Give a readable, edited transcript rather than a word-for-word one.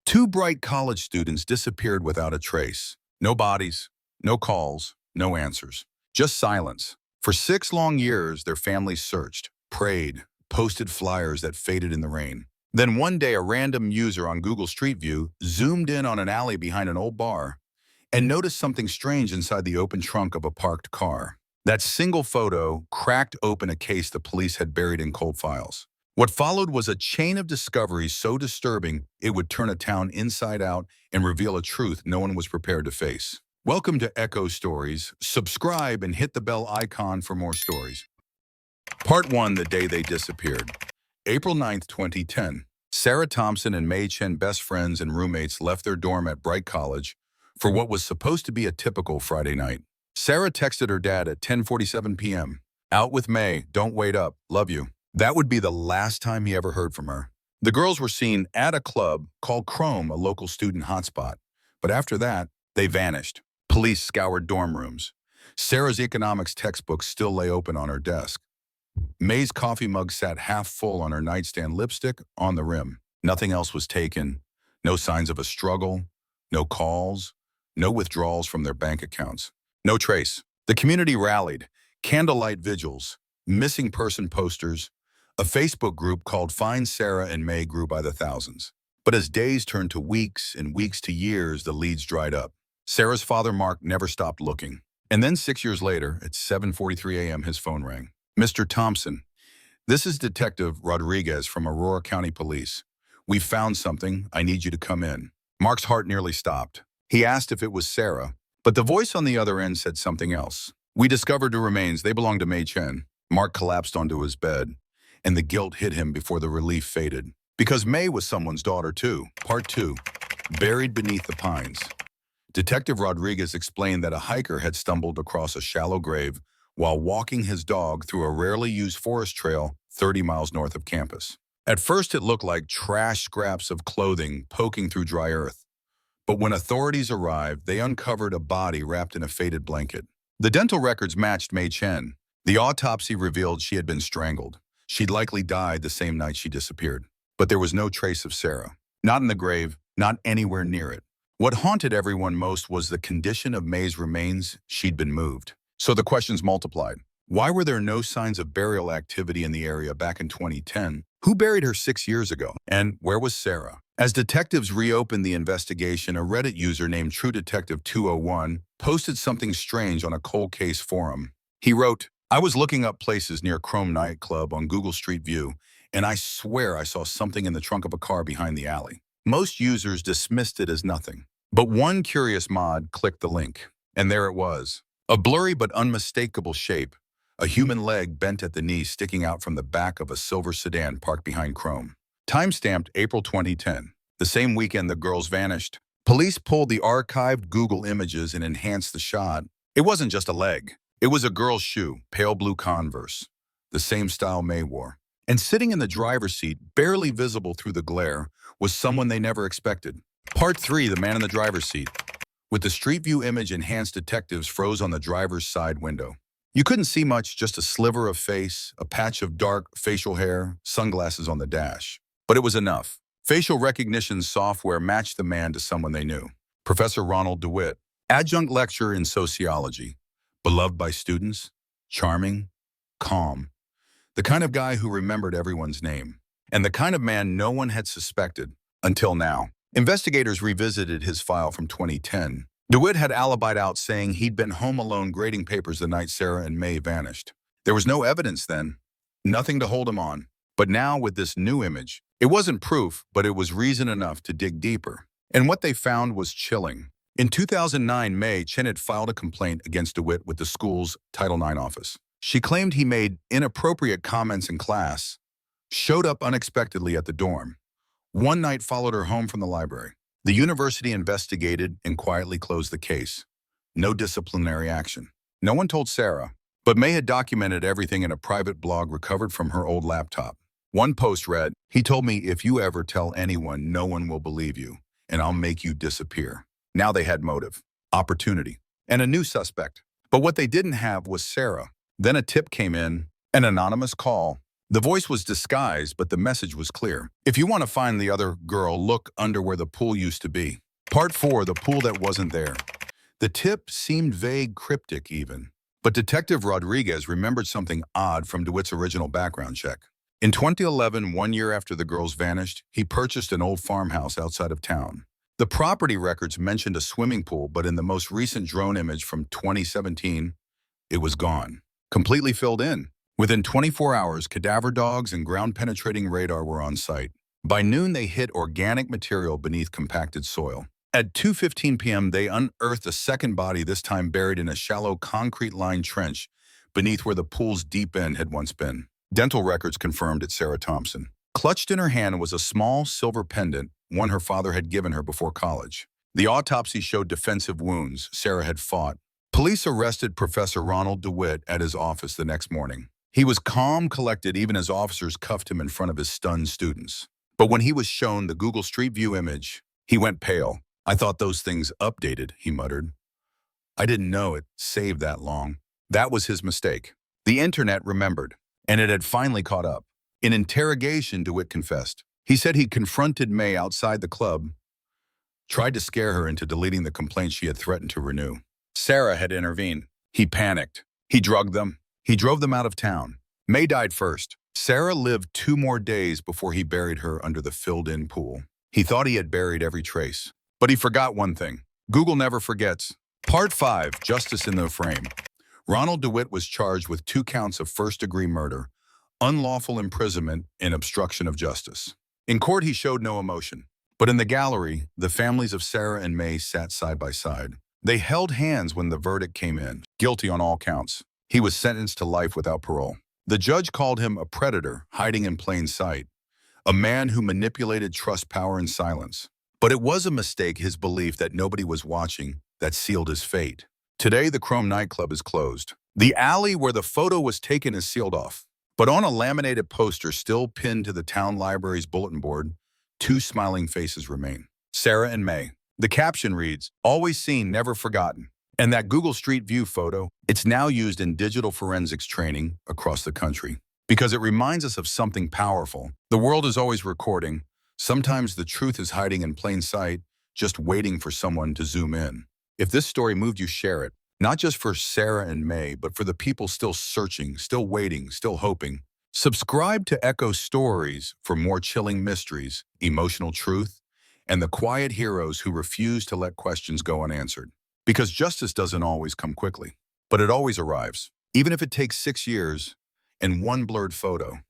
Two bright college students disappeared without a trace. No bodies, no calls, no answers. Just silence. For 6 long years, their families searched, prayed, posted flyers that faded in the rain. Then one day, a random user on Google Street View zoomed in on an alley behind an old bar and noticed something strange inside the open trunk of a parked car. That single photo cracked open a case the police had buried in cold files. What followed was a chain of discoveries so disturbing it would turn a town inside out and reveal a truth no one was prepared to face. Welcome to Echo Stories. Subscribe and hit the bell icon for more stories. Part 1: The Day They Disappeared. April 9th, 2010. Sarah Thompson and May Chen, best friends and roommates, left their dorm at Bright College for what was supposed to be a typical Friday night. Sarah texted her dad at 10:47 p.m. "Out with May, don't wait up, love you." That would be the last time he ever heard from her. The girls were seen at a club called Chrome, a local student hotspot. But after that, they vanished. Police scoured dorm rooms. Sarah's economics textbook still lay open on her desk. May's coffee mug sat half full on her nightstand, lipstick on the rim. Nothing else was taken. No signs of a struggle. No calls. No withdrawals from their bank accounts. No trace. The community rallied. Candlelight vigils. Missing person posters. A Facebook group called Find Sarah and May grew by the thousands. But as days turned to weeks and weeks to years, the leads dried up. Sarah's father, Mark, never stopped looking. And then 6 years later, at 7:43 a.m., his phone rang. "Mr. Thompson, this is Detective Rodriguez from Aurora County Police. We found something. I need you to come in." Mark's heart nearly stopped. He asked if it was Sarah, but the voice on the other end said something else. "We discovered the remains. They belong to May Chen." Mark collapsed onto his bed, and the guilt hit him before the relief faded. Because May was someone's daughter too. Part 2. Buried beneath the pines. Detective Rodriguez explained that a hiker had stumbled across a shallow grave while walking his dog through a rarely used forest trail 30 miles north of campus. At first, it looked like trash scraps of clothing poking through dry earth. But when authorities arrived, they uncovered a body wrapped in a faded blanket. The dental records matched May Chen. The autopsy revealed she had been strangled. She'd likely died the same night she disappeared. But there was no trace of Sarah. Not in the grave, not anywhere near it. What haunted everyone most was the condition of May's remains. She'd been moved. So the questions multiplied. Why were there no signs of burial activity in the area back in 2010? Who buried her 6 years ago? And where was Sarah? As detectives reopened the investigation, a Reddit user named True Detective 201 posted something strange on a cold case forum. He wrote, "I was looking up places near Chrome nightclub on Google Street View, and I swear I saw something in the trunk of a car behind the alley." Most users dismissed it as nothing. But one curious mod clicked the link, and there it was. A blurry but unmistakable shape, a human leg bent at the knee sticking out from the back of a silver sedan parked behind Chrome. Timestamped April 2010. The same weekend the girls vanished. Police pulled the archived Google images and enhanced the shot. It wasn't just a leg. It was a girl's shoe, pale blue Converse, the same style May wore. And sitting in the driver's seat, barely visible through the glare, was someone they never expected. Part 3: The Man in the Driver's Seat. With the Street View image enhanced, detectives froze on the driver's side window. You couldn't see much, just a sliver of face, a patch of dark facial hair, sunglasses on the dash. But it was enough. Facial recognition software matched the man to someone they knew. Professor Ronald DeWitt, adjunct lecturer in sociology. Beloved by students, charming, calm. The kind of guy who remembered everyone's name. And the kind of man no one had suspected until now. Investigators revisited his file from 2010. DeWitt had alibied out, saying he'd been home alone grading papers the night Sarah and May vanished. There was no evidence then, nothing to hold him on. But now with this new image, it wasn't proof, but it was reason enough to dig deeper. And what they found was chilling. In 2009, May Chen had filed a complaint against DeWitt with the school's Title IX office. She claimed he made inappropriate comments in class, showed up unexpectedly at the dorm. One night followed her home from the library. The university investigated and quietly closed the case. No disciplinary action. No one told Sarah, but May had documented everything in a private blog recovered from her old laptop. One post read, "He told me if you ever tell anyone, no one will believe you, and I'll make you disappear." Now they had motive, opportunity, and a new suspect. But what they didn't have was Sarah. Then a tip came in, an anonymous call. The voice was disguised, but the message was clear. If you want to find the other girl, look under where the pool used to be. Part 4, the pool that wasn't there. The tip seemed vague, cryptic even. But Detective Rodriguez remembered something odd from DeWitt's original background check. In 2011, 1 year after the girls vanished, he purchased an old farmhouse outside of town. The property records mentioned a swimming pool, but in the most recent drone image from 2017, it was gone, completely filled in. Within 24 hours, cadaver dogs and ground-penetrating radar were on site. By noon, they hit organic material beneath compacted soil. At 2:15 p.m., they unearthed a second body, this time buried in a shallow concrete-lined trench beneath where the pool's deep end had once been. Dental records confirmed it's Sarah Thompson. Clutched in her hand was a small silver pendant, one her father had given her before college. The autopsy showed defensive wounds. Sarah had fought. Police arrested Professor Ronald DeWitt at his office the next morning. He was calm, collected, even as officers cuffed him in front of his stunned students. But when he was shown the Google Street View image, he went pale. "I thought those things updated," he muttered. "I didn't know it saved that long." That was his mistake. The internet remembered, and it had finally caught up. In interrogation, DeWitt confessed. He said he confronted May outside the club, tried to scare her into deleting the complaint she had threatened to renew. Sarah had intervened. He panicked. He drugged them. He drove them out of town. May died first. Sarah lived 2 more days before he buried her under the filled-in pool. He thought he had buried every trace. But he forgot one thing. Google never forgets. Part 5, Justice in the Frame. Ronald DeWitt was charged with 2 counts of first-degree murder, unlawful imprisonment, and obstruction of justice. In court, he showed no emotion. But in the gallery, the families of Sarah and May sat side by side. They held hands when the verdict came in, guilty on all counts. He was sentenced to life without parole. The judge called him a predator hiding in plain sight, a man who manipulated trust, power, and silence. But it was a mistake, his belief that nobody was watching, that sealed his fate. Today, the Chrome nightclub is closed. The alley where the photo was taken is sealed off. But on a laminated poster still pinned to the town library's bulletin board, 2 smiling faces remain. Sarah and May. The caption reads, "Always seen, never forgotten." And that Google Street View photo, it's now used in digital forensics training across the country. Because it reminds us of something powerful. The world is always recording. Sometimes the truth is hiding in plain sight, just waiting for someone to zoom in. If this story moved you, share it. Not just for Sarah and May, but for the people still searching, still waiting, still hoping. Subscribe to Echo Stories for more chilling mysteries, emotional truth, and the quiet heroes who refuse to let questions go unanswered. Because justice doesn't always come quickly, but it always arrives, even if it takes 6 years and 1 blurred photo.